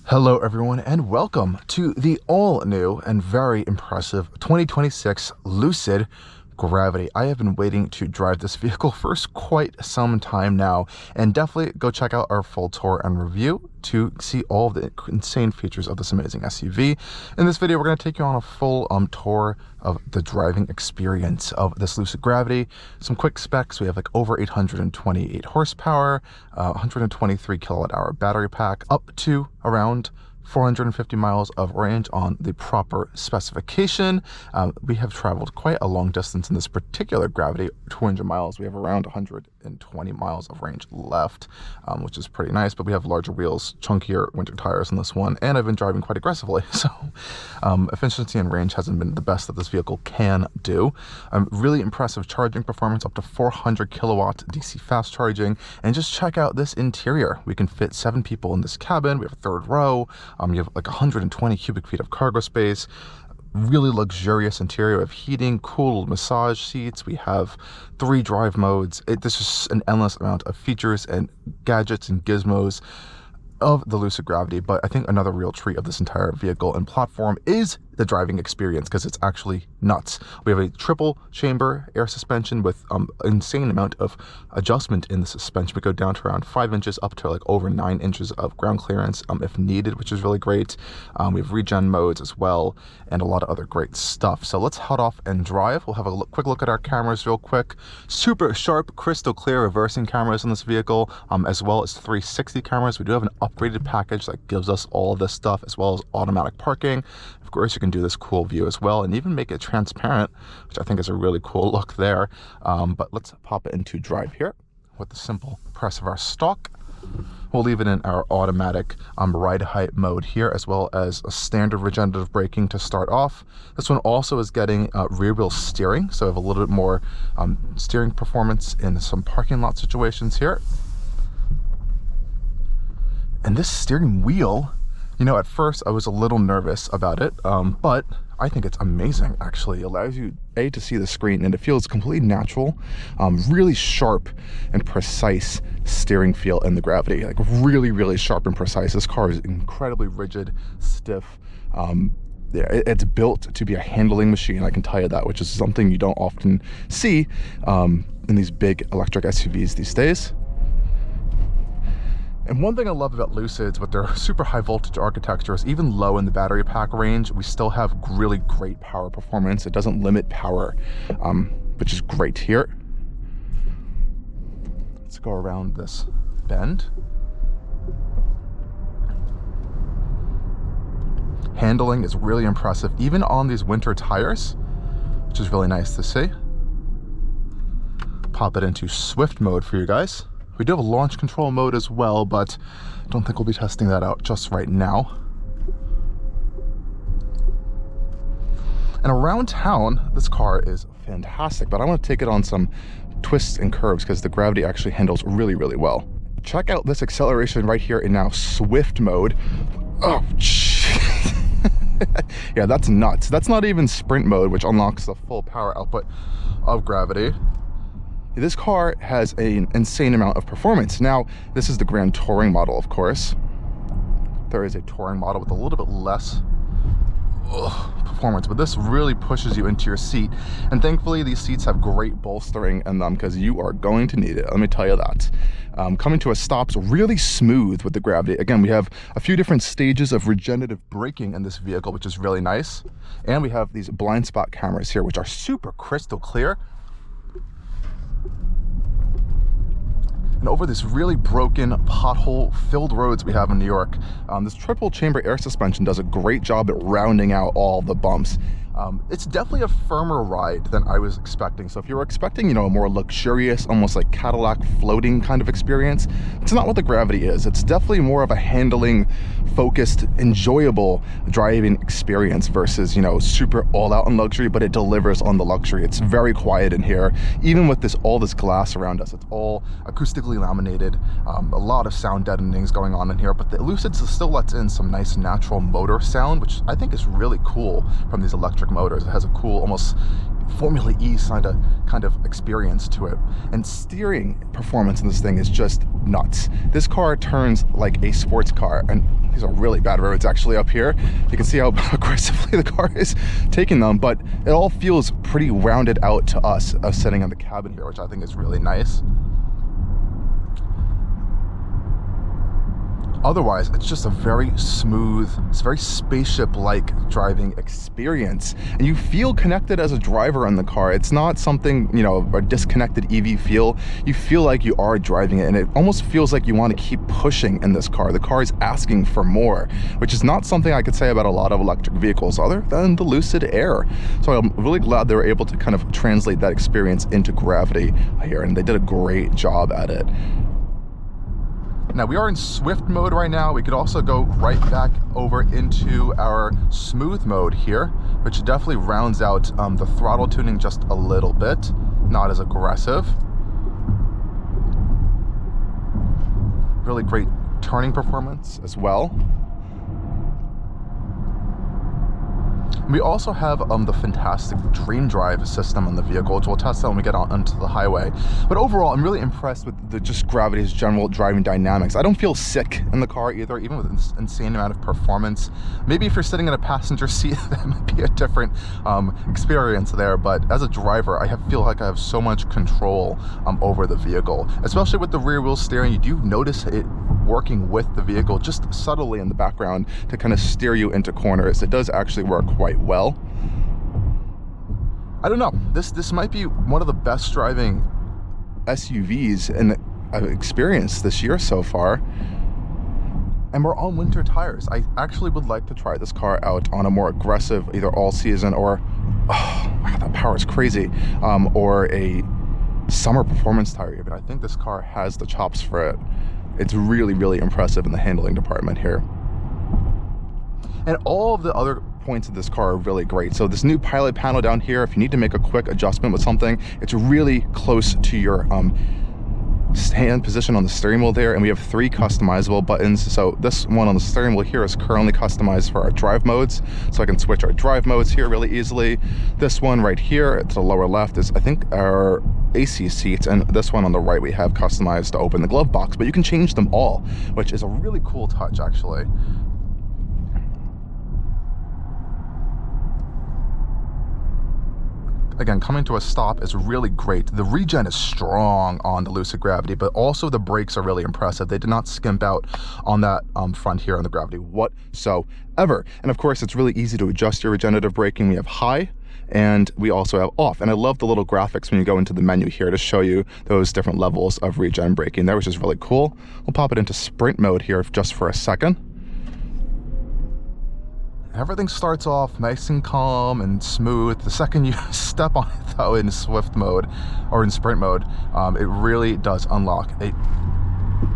Hello everyone and welcome to the all new and very impressive 2026 Lucid Gravity. I have been waiting to drive this vehicle for quite some time now, and definitely go check out our full tour and review to see all of the insane features of this amazing SUV. In this video, we're going to take you on a full tour of the driving experience of this Lucid Gravity. Some quick specs: we have like over 828 horsepower, 123 kilowatt hour battery pack, up to around 450 miles of range on the proper specification. We have traveled quite a long distance in this particular Gravity, 200 miles. We have around 120 miles of range left, which is pretty nice, but we have larger wheels, chunkier winter tires in this one, and I've been driving quite aggressively, so efficiency and range hasn't been the best that this vehicle can do. Really impressive charging performance, up to 400 kilowatt DC fast charging, and just check out this interior. We can fit 7 people in this cabin. We have a third row. You have like 120 cubic feet of cargo space. Really luxurious interior of heating, cool massage seats. We have 3 drive modes. There's just an endless amount of features and gadgets and gizmos of the Lucid Gravity. But I think another real treat of this entire vehicle and platform is the driving experience, because it's actually nuts. We have a triple chamber air suspension with insane amount of adjustment in the suspension. We go down to around 5 inches up to like over 9 inches of ground clearance if needed, which is really great. We have regen modes as well, and a lot of other great stuff. So let's head off and drive. We'll have a quick look at our cameras real quick. Super sharp, crystal clear reversing cameras in this vehicle, as well as 360 cameras. We do have an upgraded package that gives us all of this stuff, as well as automatic parking. Of course, you can do this cool view as well, and even make it transparent, which I think is a really cool look there. But let's pop it into drive here with the simple press of our stalk. We'll leave it in our automatic ride height mode here, as well as a standard regenerative braking to start off. This one also is getting rear wheel steering, so I have a little bit more steering performance in some parking lot situations here. And this steering wheel, you know, at first I was a little nervous about it, but I think it's amazing, actually. It allows you, to see the screen, and it feels completely natural. Really sharp and precise steering feel in the Gravity, like really, really sharp and precise. This car is incredibly rigid, stiff. Yeah, it's built to be a handling machine, I can tell you that, which is something you don't often see in these big electric SUVs these days. And one thing I love about Lucids with their super high voltage architecture is, even low in the battery pack range, we still have really great power performance. It doesn't limit power, which is great here. Let's go around this bend. Handling is really impressive, even on these winter tires, which is really nice to see. Pop it into Swift mode for you guys. We do have a launch control mode as well, but I don't think we'll be testing that out just right now. And around town, this car is fantastic, but I want to take it on some twists and curves because the Gravity actually handles really, really well. Check out this acceleration right here in now Swift mode. Oh, yeah, that's nuts. That's not even sprint mode, which unlocks the full power output of Gravity. This car has an insane amount of performance. Now, this is the Grand Touring model, of course. There is a Touring model with a little bit less performance, but this really pushes you into your seat. And thankfully, these seats have great bolstering in them, because you are going to need it, let me tell you that. Coming to a stop's really smooth with the Gravity. Again, we have a few different stages of regenerative braking in this vehicle, which is really nice. And we have these blind spot cameras here, which are super crystal clear. And over this really broken, pothole-filled roads we have in New York, this triple chamber air suspension does a great job at rounding out all the bumps. It's definitely a firmer ride than I was expecting. So if you were expecting, you know, a more luxurious, almost like Cadillac floating kind of experience, it's not what the Gravity is. It's definitely more of a handling focused, enjoyable driving experience versus, you know, super all out on luxury, but it delivers on the luxury. It's very quiet in here. Even with all this glass around us, it's all acoustically laminated. A lot of sound deadenings going on in here, but the Lucid still lets in some nice natural motor sound, which I think is really cool from these electric motors. It has a cool, almost Formula E kind of experience to it. And steering performance in this thing is just nuts. This car turns like a sports car, and These are really bad roads actually up here. You can see how aggressively the car is taking them, but it all feels pretty rounded out to us sitting in the cabin here, which I think is really nice. Otherwise, it's just a very smooth, it's very spaceship-like driving experience. And you feel connected as a driver in the car. It's not something, you know, a disconnected EV feel. You feel like you are driving it, and it almost feels like you want to keep pushing in this car. The car is asking for more, which is not something I could say about a lot of electric vehicles other than the Lucid Air. So I'm really glad they were able to kind of translate that experience into Gravity here, and they did a great job at it. Now we are in Swift mode right now. We could also go right back over into our smooth mode here, which definitely rounds out the throttle tuning just a little bit, not as aggressive. Really great turning performance as well. We also have the fantastic Dream Drive system on the vehicle, which we'll test out when we get out onto the highway. But overall, I'm really impressed with just Gravity's general driving dynamics. I don't feel sick in the car either, even with an insane amount of performance. Maybe if you're sitting in a passenger seat, that might be a different experience there. But as a driver, I feel like I have so much control over the vehicle, especially with the rear wheel steering. You do notice it working with the vehicle just subtly in the background to kind of steer you into corners. It does actually work quite well. I don't know, this might be one of the best driving SUVs I've experienced this year so far. And we're on winter tires. I actually would like to try this car out on a more aggressive, either all season or, oh wow, that power is crazy, or a summer performance tire even. I think this car has the chops for it. It's really, really impressive in the handling department here. And all of the other points of this car are really great. So this new pilot panel down here, if you need to make a quick adjustment with something, it's really close to your hand position on the steering wheel there, and we have 3 customizable buttons. So this one on the steering wheel here is currently customized for our drive modes, so I can switch our drive modes here really easily. This one right here to the lower left is, I think, our AC seats, and this one on the right we have customized to open the glove box, but you can change them all, which is a really cool touch actually. Again, coming to a stop is really great. The regen is strong on the Lucid Gravity, but also the brakes are really impressive. They did not skimp out on that front here on the Gravity whatsoever. And of course, it's really easy to adjust your regenerative braking. We have high, and we also have off. And I love the little graphics when you go into the menu here to show you those different levels of regen braking there, which is really cool. We'll pop it into sprint mode here just for a second. Everything starts off nice and calm and smooth. The second you step on it though in Swift mode or in sprint mode, it really does unlock a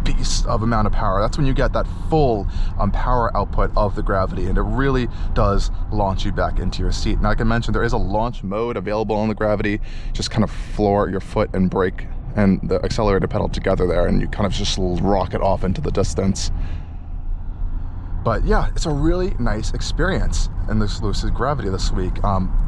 beast of amount of power. That's when you get that full power output of the Gravity, and it really does launch you back into your seat. Now, like I mentioned, there is a launch mode available on the Gravity. Just kind of floor your foot and brake and the accelerator pedal together there, and you kind of just rocket off into the distance. But yeah, it's a really nice experience in this Lucid Gravity this week.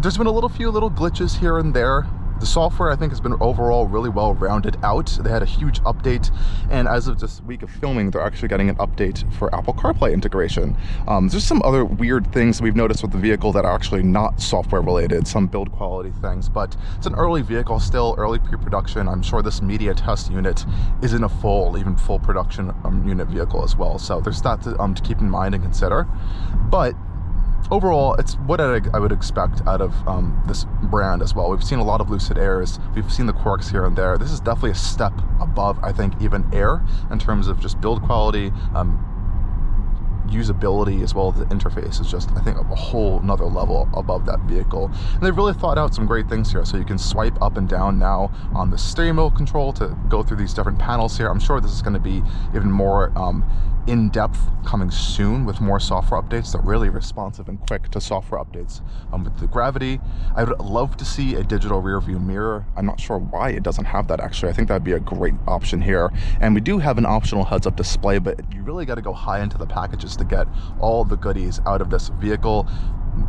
There's been a few little glitches here and there. The software, I think, has been overall really well rounded out. They had a huge update, and as of this week of filming, they're actually getting an update for Apple CarPlay integration. There's some other weird things we've noticed with the vehicle that are actually not software related, some build quality things, but it's an early vehicle still, early pre-production. I'm sure this media test unit isn't a even full production unit vehicle as well. So there's that to keep in mind and consider. But overall, it's what I would expect out of this brand as well. We've seen a lot of Lucid Airs. We've seen the quirks here and there. This is definitely a step above, I think, even Air in terms of just build quality, usability, as well as the interface is just, I think, a whole nother level above that vehicle. And they've really thought out some great things here. So you can swipe up and down now on the steering wheel control to go through these different panels here. I'm sure this is going to be even more in-depth coming soon with more software updates. They're really responsive and quick to software updates with the Gravity. I would love to see a digital rear view mirror. I'm not sure why it doesn't have that actually. I think that'd be a great option here. And we do have an optional heads-up display, but you really got to go high into the packages to get all the goodies out of this vehicle.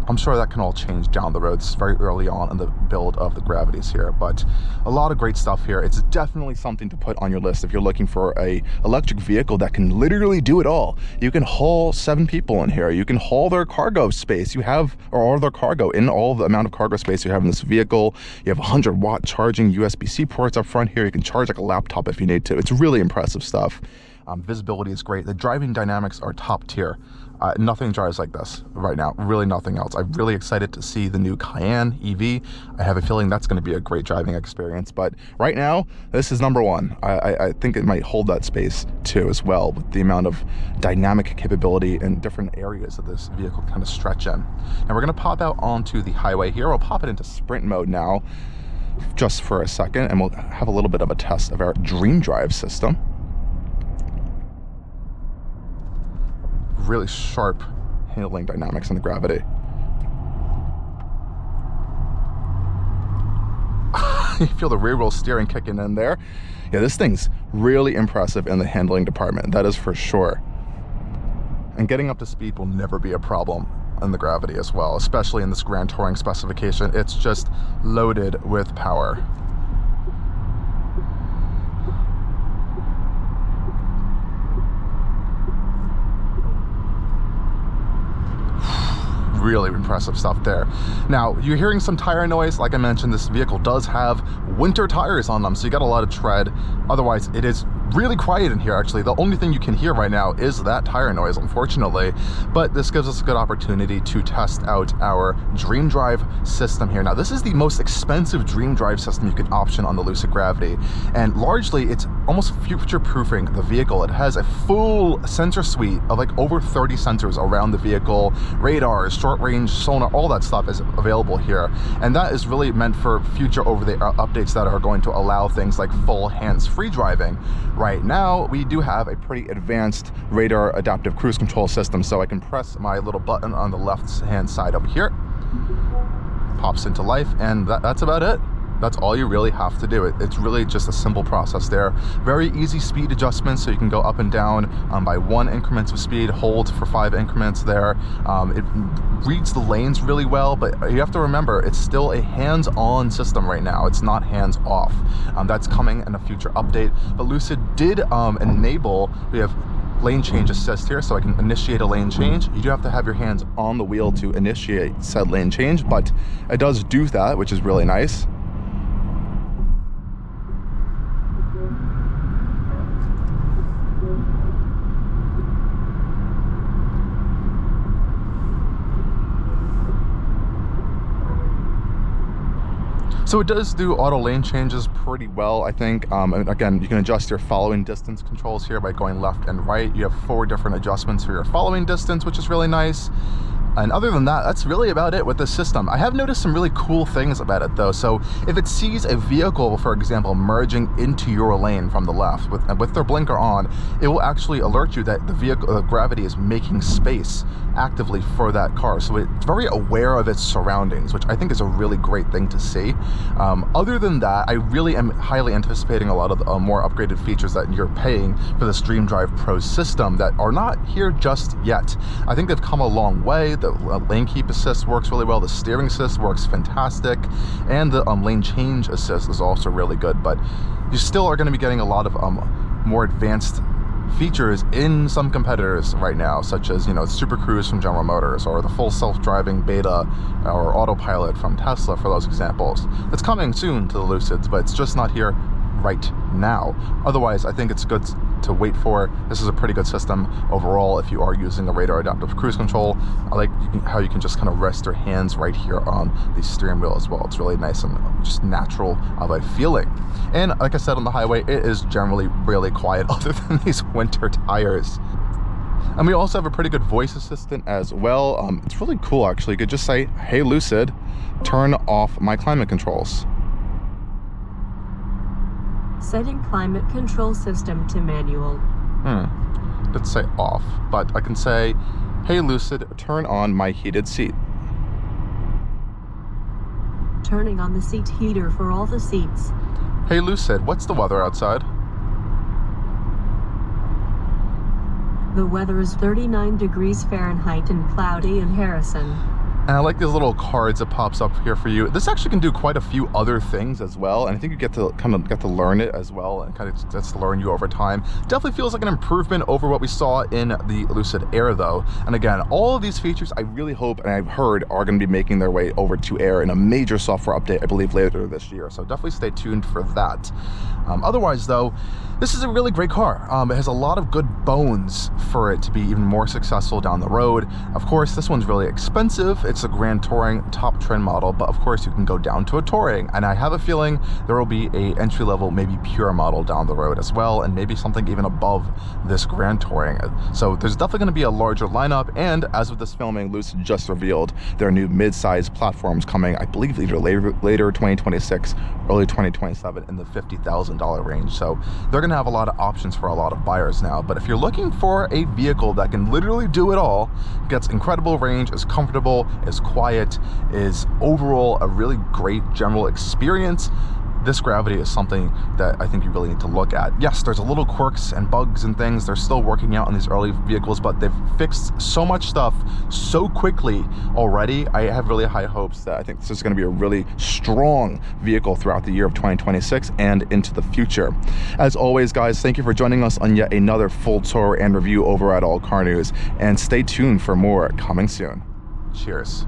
I'm sure that can all change down the road. It's very early on in the build of the Gravities here, but a lot of great stuff here. It's definitely something to put on your list if you're looking for a electric vehicle that can literally do it all. You can haul 7 people in here. You can haul their cargo space you have, or all their cargo in all the amount of cargo space you have in this vehicle. You have 100-watt charging USB-C ports up front here. You can charge like a laptop if you need to. It's really impressive stuff. Visibility is great. The driving dynamics are top tier. Nothing drives like this right now, really nothing else. I'm really excited to see the new Cayenne EV. I have a feeling that's going to be a great driving experience, but right now, this is number one. I think it might hold that space too as well, with the amount of dynamic capability in different areas that this vehicle kind of stretch in. Now we're going to pop out onto the highway here. We'll pop it into sprint mode now, just for a second, and we'll have a little bit of a test of our Dream Drive system. Really sharp handling dynamics in the Gravity. You feel the rear wheel steering kicking in there. Yeah, this thing's really impressive in the handling department, that is for sure. And getting up to speed will never be a problem in the Gravity as well, especially in this Grand Touring specification. It's just loaded with power. Really impressive stuff there. Now, you're hearing some tire noise. Like I mentioned, this vehicle does have winter tires on them, so you got a lot of tread. Otherwise, it is really quiet in here, actually. The only thing you can hear right now is that tire noise, unfortunately. But this gives us a good opportunity to test out our Dream Drive system here. Now, this is the most expensive Dream Drive system you can option on the Lucid Gravity. And largely, it's almost future-proofing the vehicle. It has a full sensor suite of like over 30 sensors around the vehicle, radars, short-range sonar, all that stuff is available here. And that is really meant for future over-the-air updates that are going to allow things like full hands-free driving. Right now, we do have a pretty advanced radar adaptive cruise control system, so I can press my little button on the left-hand side over here. Pops into life, and that's about it. That's all you really have to do. It's really just a simple process there. Very easy speed adjustments, so you can go up and down by 1 increments of speed, hold for 5 increments there. It reads the lanes really well, but you have to remember, it's still a hands-on system right now. It's not hands-off. That's coming in a future update. But Lucid did enable, we have lane change assist here, so I can initiate a lane change. You do have to have your hands on the wheel to initiate said lane change, but it does do that, which is really nice. So it does do auto lane changes pretty well, I think. And again, you can adjust your following distance controls here by going left and right. You have 4 different adjustments for your following distance, which is really nice. And other than that, that's really about it with this system. I have noticed some really cool things about it though. So if it sees a vehicle, for example, merging into your lane from the left with their blinker on, it will actually alert you that the vehicle, Gravity, is making space actively for that car. So it's very aware of its surroundings, which I think is a really great thing to see. Other than that, I really am highly anticipating a lot of the more upgraded features that you're paying for this Dream Drive Pro system that are not here just yet. I think they've come a long way. The lane keep assist works really well. The steering assist works fantastic. And the lane change assist is also really good. But you still are going to be getting a lot of more advanced features in some competitors right now, such as, you know, Super Cruise from General Motors, or the full self-driving beta or autopilot from Tesla, for those examples. It's coming soon to the Lucids, but it's just not here right now. Otherwise, I think it's good to wait for. This is a pretty good system overall if you are using a radar adaptive cruise control. I like how you can just kind of rest your hands right here on the steering wheel as well. It's really nice and just natural of a feeling. And like I said, on the highway, it is generally really quiet other than these winter tires. And we also have a pretty good voice assistant as well. It's really cool, actually. You could just say, "Hey Lucid, turn off my climate controls." Setting climate control system to manual. Let's say off, but I can say, "Hey Lucid, turn on my heated seat." Turning on the seat heater for all the seats. "Hey Lucid, what's the weather outside?" The weather is 39 degrees Fahrenheit and cloudy in Harrison. And I like these little cards that pops up here for you. This actually can do quite a few other things as well, and I think you get to learn it as well, and kind of gets to learn you over time. Definitely feels like an improvement over what we saw in the Lucid Air though. And again, all of these features I really hope, and I've heard, are going to be making their way over to Air in a major software update, I believe, later this year. So definitely stay tuned for that. Otherwise though, this is a really great car. It has a lot of good bones for it to be even more successful down the road. Of course, this one's really expensive. It's a Grand Touring top trend model, but of course you can go down to a Touring, and I have a feeling there will be a entry-level, maybe pure model down the road as well, and maybe something even above this Grand Touring. So there's definitely going to be a larger lineup, and as of this filming, Lucid just revealed their new mid-size platforms coming, I believe, either later 2026, early 2027 in the $50,000 range. So they're going to have a lot of options for a lot of buyers now. But if you're looking for a vehicle that can literally do it all, gets incredible range, is comfortable, is quiet, is overall a really great general experience, this Gravity is something that I think you really need to look at. Yes, there's a little quirks and bugs and things they're still working out on these early vehicles, but they've fixed so much stuff so quickly already. I have really high hopes that I think this is going to be a really strong vehicle throughout the year of 2026 and into the future. As always, guys, thank you for joining us on yet another full tour and review over at Allcarnews, and stay tuned for more coming soon. Cheers.